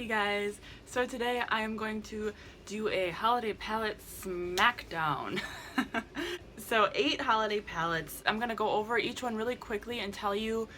Hey guys, so today I am going to do a holiday palette smackdown. So 8 holiday palettes. I'm going to go over each one really quickly and tell you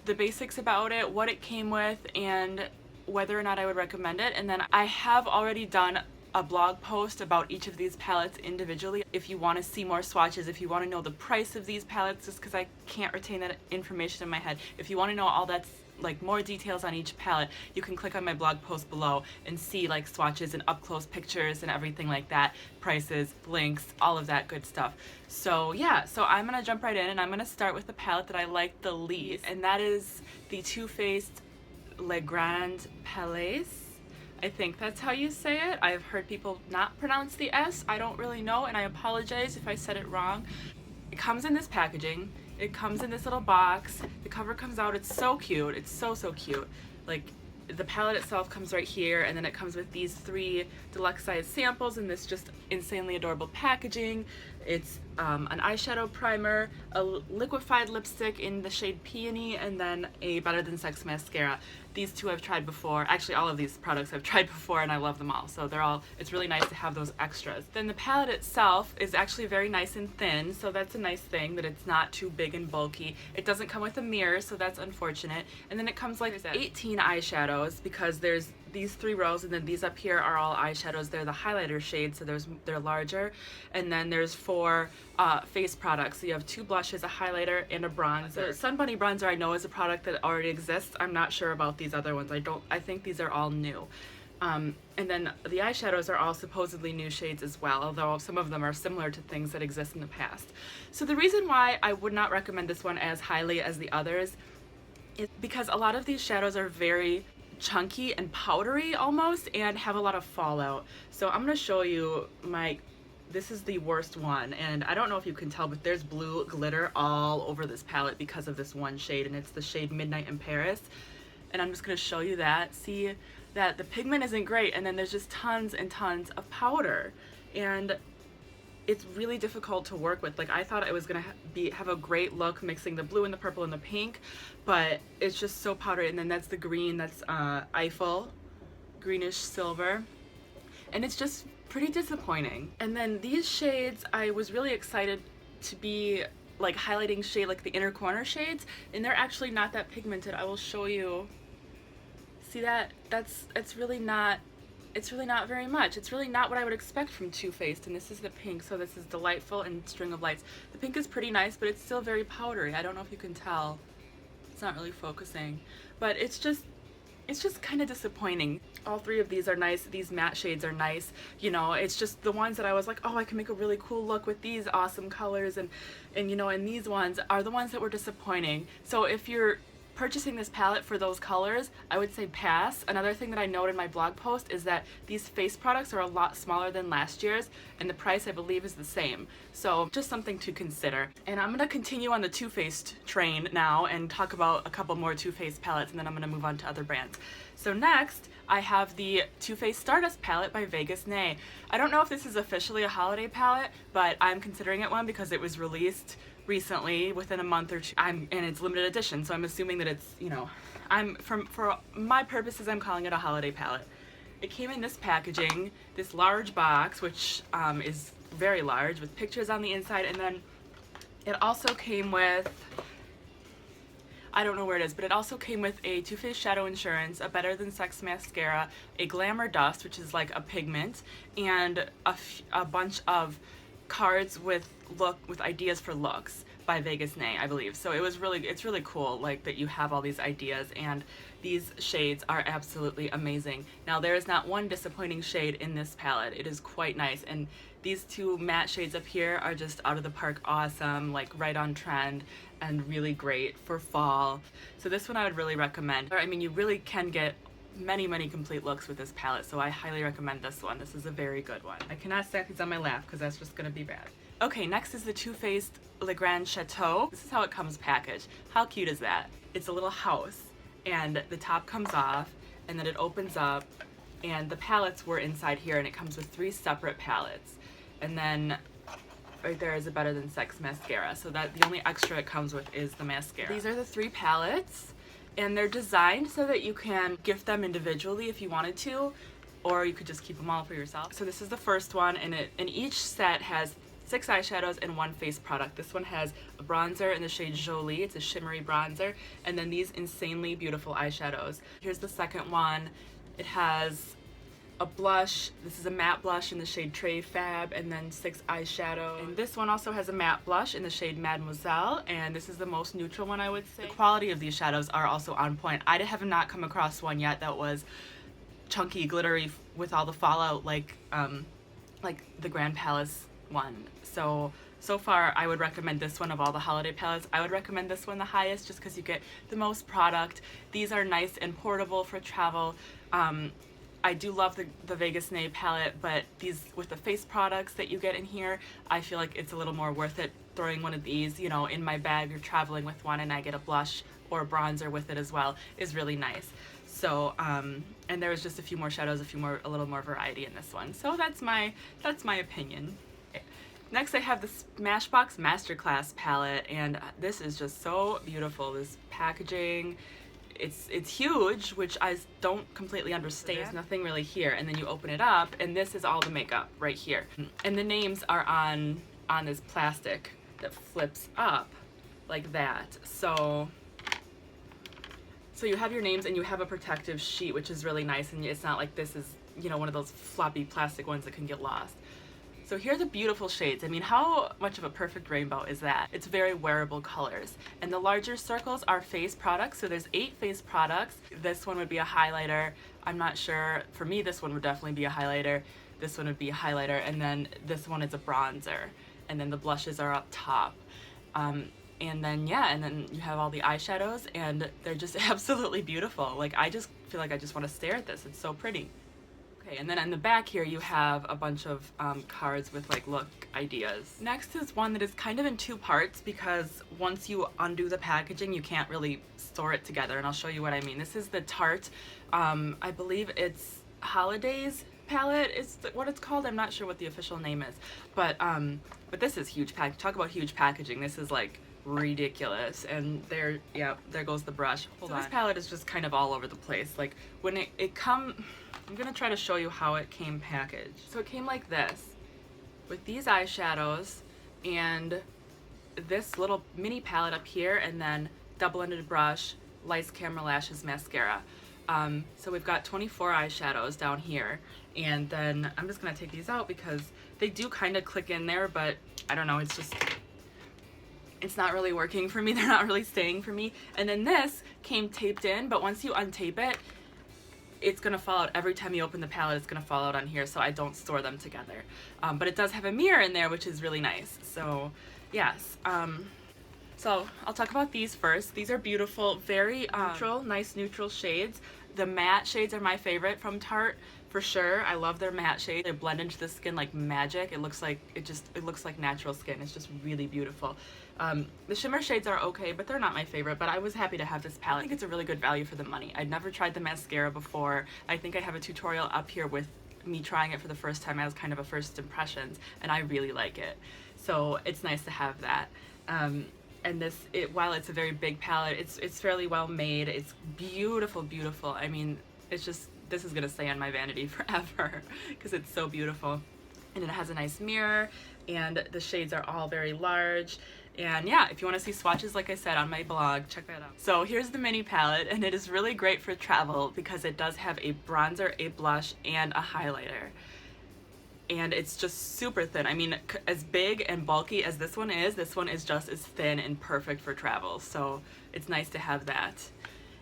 the basics about it, what it came with, and whether or not I would recommend it. And then I have already done a blog post about each of these palettes individually. If you want to see more swatches, if you want to know the price of these palettes, just because I can't retain that information in my head, if you want to know all that's like more details on each palette, you can click on my blog post below and see like swatches and up close pictures and everything like that, prices, links, all of that good stuff. So yeah, so I'm gonna jump right in and I'm gonna start with the palette that I like the least, and that is the Too Faced Legrand Chateau. I think that's how you say it. I've heard people not pronounce the S. I don't really know, and I apologize if I said it wrong. It comes in this packaging. It comes in this little box. The cover comes out. It's so cute. It's so cute. Like, the palette itself comes right here, and then it comes with these 3 deluxe size samples in this just insanely adorable packaging. It's an eyeshadow primer, a liquefied lipstick in the shade Peony, and then a Better Than Sex mascara. These 2 I've tried before. Actually, all of these products I've tried before and I love them all. So it's really nice to have those extras. Then the palette itself is actually very nice and thin, so that's a nice thing that it's not too big and bulky. It doesn't come with a mirror, so that's unfortunate. And then it comes like 18 eyeshadows, because there's these 3 rows, and then these up here are all eyeshadows. They're the highlighter shades, so they're larger. And then there's 4 face products. So you have 2 blushes, a highlighter, and a bronzer. Sun Bunny bronzer I know is a product that already exists. I'm not sure about these other ones. I think these are all new. And then the eyeshadows are all supposedly new shades as well, although some of them are similar to things that exist in the past. So the reason why I would not recommend this one as highly as the others is because a lot of these shadows are very chunky and powdery almost, and have a lot of fallout. So I'm going to show you this is the worst one, and I don't know if you can tell, but there's blue glitter all over this palette because of this one shade, and it's the shade Midnight in Paris. And I'm just going to show you that. See that the pigment isn't great, and then there's just tons and tons of powder, and it's really difficult to work with. Like, I thought it was gonna have a great look mixing the blue and the purple and the pink, but it's just so powdery. And then that's the green, that's Eiffel, greenish silver, and it's just pretty disappointing. And then these shades, I was really excited to be like highlighting shade, like the inner corner shades, and they're actually not that pigmented. I will show you. See that? It's really not very much. It's really not what I would expect from Too Faced. And this is the pink, so this is Delightful and String of Lights. The pink is pretty nice, but it's still very powdery. I don't know if you can tell. It's not really focusing, but it's just kind of disappointing. All 3 of these are nice. These matte shades are nice. You know, it's just the ones that I was like, oh, I can make a really cool look with these awesome colors, and you know, and these ones are the ones that were disappointing. So if you're purchasing this palette for those colors, I would say pass. Another thing that I noted in my blog post is that these face products are a lot smaller than last year's, and the price I believe is the same. So just something to consider. And I'm gonna continue on the Too Faced train now and talk about a couple more Too Faced palettes, and then I'm gonna move on to other brands. So next, I have the Too Faced Stardust palette by Vegas Nay. I don't know if this is officially a holiday palette, but I'm considering it one because it was released recently, within a month or 2, and it's limited edition, so I'm assuming that it's, you know, for my purposes, I'm calling it a holiday palette. It came in this packaging, this large box, which is very large, with pictures on the inside, and then it also came with, I don't know where it is, but it also came with a Too Faced Shadow Insurance, a Better Than Sex mascara, a Glamour Dust, which is like a pigment, and a bunch of cards with ideas for looks by Vegas Nay, I believe. So it's really cool, like, that you have all these ideas, and these shades are absolutely amazing. Now, there is not one disappointing shade in this palette. It is quite nice, and these 2 matte shades up here are just out of the park awesome, like right on trend, and really great for fall. So this one I would really recommend. I mean, you really can get many complete looks with this palette, so I highly recommend this one. This is a very good one. I cannot stack these on my lap because that's just gonna be bad. Okay, next is the Too Faced Legrand Chateau. This is how it comes packaged. How cute is that? It's a little house, and the top comes off, and then it opens up, and the palettes were inside here, and it comes with 3 separate palettes. And then right there is a Better Than Sex mascara, so that the only extra it comes with is the mascara. These are the 3 palettes, And they're designed so that you can gift them individually if you wanted to, or you could just keep them all for yourself. So this is the first one, and each set has 6 eyeshadows and 1 face product. This one has a bronzer in the shade Jolie. It's a shimmery bronzer, and then these insanely beautiful eyeshadows. Here's the second one. It has a blush. This is a matte blush in the shade Très Fab, and then 6 eyeshadows. And this one also has a matte blush in the shade Mademoiselle, and this is the most neutral one, I would say. The quality of these shadows are also on point. I have not come across one yet that was chunky, glittery with all the fallout like the Grand Palace one. So far, I would recommend this one of all the holiday palettes. I would recommend this one the highest just because you get the most product. These are nice and portable for travel. I do love the Vegas Nay palette, but these, with the face products that you get in here, I feel like it's a little more worth it throwing one of these, you know, in my bag or traveling with one, and I get a blush or a bronzer with it as well, is really nice. So, and there was just a few more shadows, a little more variety in this one. So that's my opinion. Next, I have the Smashbox Masterclass palette, and this is just so beautiful. This packaging, it's huge, which I don't completely understand. There's nothing really here, and then you open it up, and this is all the makeup right here. And the names are on this plastic that flips up like that. So you have your names, and you have a protective sheet, which is really nice, and it's not like this is, you know, one of those floppy plastic ones that can get lost. So here are the beautiful shades. I mean, how much of a perfect rainbow is that? It's very wearable colors. And the larger circles are face products. So there's 8 face products. This one would be a highlighter. I'm not sure. For me, this one would definitely be a highlighter. This one would be a highlighter. And then this one is a bronzer. And then the blushes are up top. And then, yeah, and then you have all the eyeshadows, and they're just absolutely beautiful. Like, I just feel like I just want to stare at this. It's so pretty. Okay, and then on the back here you have a bunch of cards with like look ideas. Next is one that is kind of in 2 parts because once you undo the packaging you can't really store it together, and I'll show you what I mean. This is the Tarte, I believe it's Holidays palette is what it's called. I'm not sure what the official name is, but this is huge talk about huge packaging. This is like ridiculous, and there goes the brush. Hold on. This palette is just kind of all over the place. Like when I'm gonna try to show you how it came packaged. So it came like this, with these eyeshadows and this little mini palette up here, and then double-ended brush, lights, camera, lashes, mascara. So we've got 24 eyeshadows down here, and then I'm just gonna take these out because they do kind of click in there, but I don't know, it's not really working for me. They're not really staying for me. And then this came taped in, but once you untape it, it's gonna fall out every time you open the palette. It's gonna fall out on here, so I don't store them together. But it does have a mirror in there, which is really nice. So yes. So I'll talk about these first. These are beautiful, very neutral, nice neutral shades. The matte shades are my favorite from Tarte, for sure. I love their matte shade. They blend into the skin like magic. It looks like natural skin. It's just really beautiful. The shimmer shades are okay, but they're not my favorite, but I was happy to have this palette. I think it's a really good value for the money. I'd never tried the mascara before. I think I have a tutorial up here with me trying it for the first time as kind of a first impressions, and I really like it. So it's nice to have that. And while it's a very big palette, it's fairly well made. It's beautiful, beautiful. I mean, this is gonna stay on my vanity forever because it's so beautiful. And it has a nice mirror, and the shades are all very large. And yeah, if you want to see swatches, like I said, on my blog, check that out. So here's the mini palette, and it is really great for travel because it does have a bronzer, a blush, and a highlighter. And it's just super thin. I mean, as big and bulky as this one is just as thin and perfect for travel. So it's nice to have that.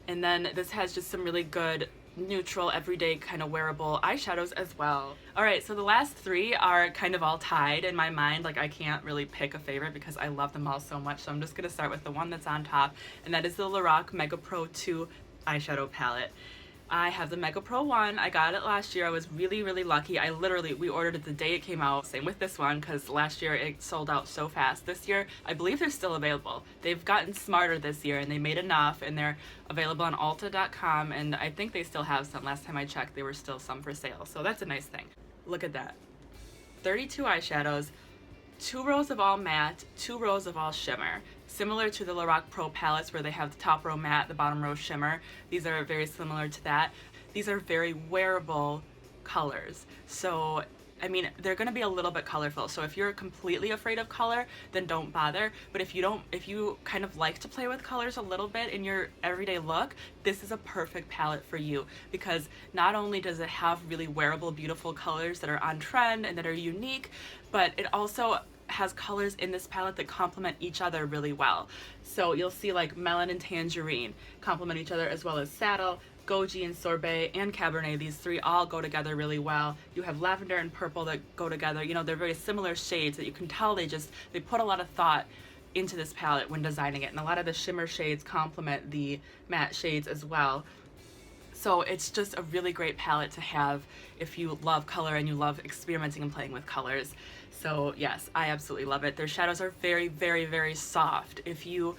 And then this has just some really good neutral, everyday kind of wearable eyeshadows as well. Alright, so the last 3 are kind of all tied in my mind. Like, I can't really pick a favorite because I love them all so much. So I'm just going to start with the one that's on top, and that is the Lorac Mega Pro 2 eyeshadow palette. I have the Mega Pro 1. I got it last year. I was really, really lucky. We ordered it the day it came out. Same with this one, because last year it sold out so fast. This year, I believe they're still available. They've gotten smarter this year, and they made enough, and they're available on Ulta.com, and I think they still have some. Last time I checked, there were still some for sale, so that's a nice thing. Look at that. 32 eyeshadows, 2 rows of all matte, 2 rows of all shimmer. similar to the Lorac Pro palettes where they have the top row matte, the bottom row shimmer. These are very similar to that. These are very wearable colors. So I mean, they're going to be a little bit colorful, so if you're completely afraid of color, then don't bother. But if you kind of like to play with colors a little bit in your everyday look, this is a perfect palette for you, because not only does it have really wearable, beautiful colors that are on trend and that are unique, but it also has colors in this palette that complement each other really well. So you'll see like melon and tangerine complement each other, as well as saddle, goji and sorbet, and cabernet. These three all go together really well. You have lavender and purple that go together. You know, they're very similar shades that you can tell they put a lot of thought into this palette when designing it, and a lot of the shimmer shades complement the matte shades as well. So it's just a really great palette to have if you love color and you love experimenting and playing with colors. So yes, I absolutely love it. Their shadows are very, very, very soft. If you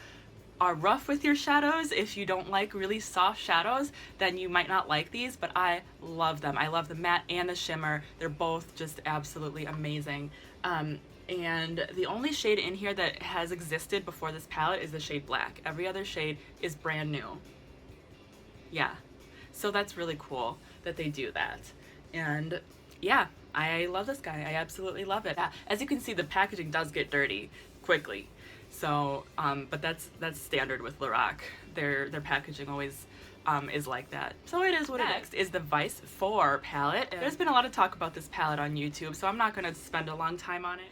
are rough with your shadows, if you don't like really soft shadows, then you might not like these, but I love them. I love the matte and the shimmer. They're both just absolutely amazing. And the only shade in here that has existed before this palette is the shade black. Every other shade is brand new. Yeah, so that's really cool that they do that. And yeah, I love this guy. I absolutely love it. As you can see, the packaging does get dirty quickly. So, but that's standard with Lorac. Their packaging always is like that. So it is what it is. Next is the Vice 4 palette. There's been a lot of talk about this palette on YouTube, so I'm not going to spend a long time on it.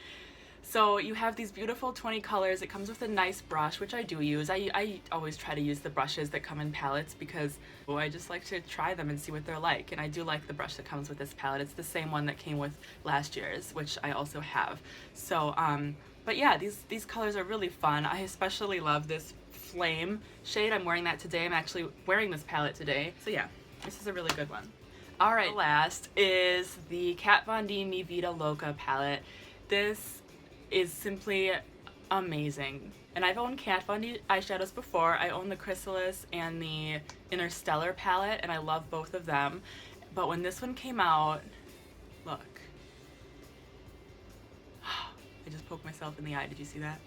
So you have these beautiful 20 colors. It comes with a nice brush, which I do use. I always try to use the brushes that come in palettes because, well, I just like to try them and see what they're like. And I do like the brush that comes with this palette. It's the same one that came with last year's, which I also have. So, but yeah, these colors are really fun. I especially love this flame shade. I'm wearing that today. I'm actually wearing this palette today. So yeah, this is a really good one. All right, last is the Kat Von D Mi Vida Loca palette. This is simply amazing. And I've owned Kat Von D eyeshadows before. I own the Chrysalis and the Interstellar palette, and I love both of them. But when this one came out, look. I just poked myself in the eye. Did you see that?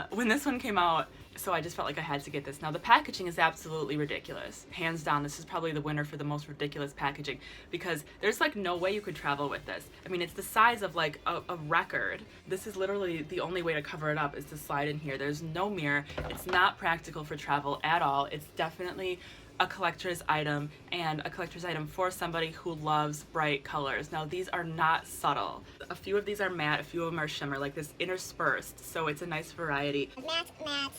When this one came out, so I just felt like I had to get this. Now the packaging is absolutely ridiculous. Hands down, this is probably the winner for the most ridiculous packaging, because there's like no way you could travel with this. I mean, it's the size of like a record. This is literally the only way to cover it up is to slide in here. There's no mirror. It's not practical for travel at all. It's definitely a collector's item, and a collector's item for somebody who loves bright colors. Now these are not subtle. A few of these are matte, a few of them are shimmer, like this interspersed, so it's a nice variety. Matte, matte,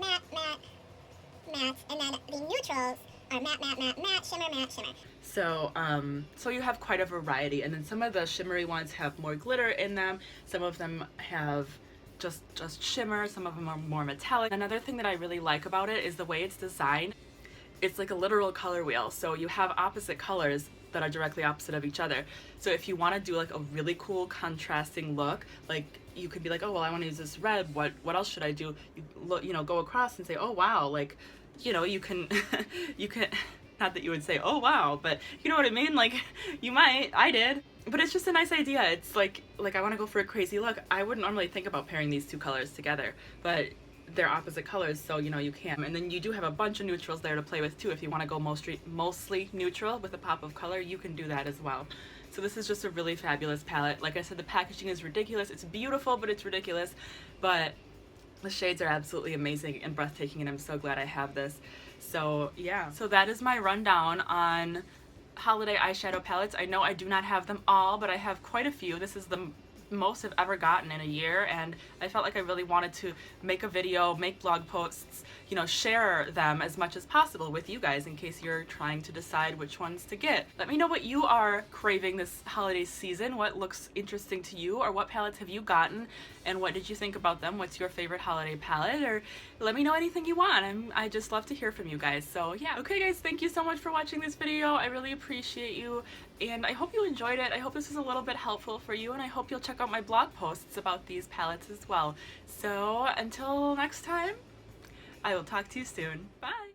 matte, matte, matte, and then the neutrals are matte, matte, matte, matte, shimmer, matte, shimmer. So, so you have quite a variety, and then some of the shimmery ones have more glitter in them, some of them have just shimmer, some of them are more metallic. Another thing that I really like about it is the way it's designed. It's like a literal color wheel, so you have opposite colors that are directly opposite of each other. So if you want to do like a really cool contrasting look, like you could be like, oh well, I want to use this red, what else should I do? You look, you know, go across and say, oh wow, like, you know, you can you can, not that you would say oh wow, but you know what I mean, like you might. I did. But it's just a nice idea. It's like I want to go for a crazy look. I wouldn't normally think about pairing these two colors together, but they're opposite colors, so you know you can. And then you do have a bunch of neutrals there to play with too. If you want to go mostly neutral with a pop of color, you can do that as well. So this is just a really fabulous palette. Like I said, the packaging is ridiculous. It's beautiful, but it's ridiculous. But the shades are absolutely amazing and breathtaking, and I'm so glad I have this. So yeah, so that is my rundown on holiday eyeshadow palettes. I know I do not have them all, but I have quite a few. This is the most I've ever gotten in a year, and I felt like I really wanted to make a video, make blog posts, you know, share them as much as possible with you guys in case you're trying to decide which ones to get. Let me know what you are craving this holiday season, what looks interesting to you, or what palettes have you gotten and what did you think about them? What's your favorite holiday palette? Or let me know anything you want. I just love to hear from you guys. So yeah. Okay guys, thank you so much for watching this video. I really appreciate you, and I hope you enjoyed it. I hope this was a little bit helpful for you, and I hope you'll check out my blog posts about these palettes as well. So until next time, I will talk to you soon. Bye!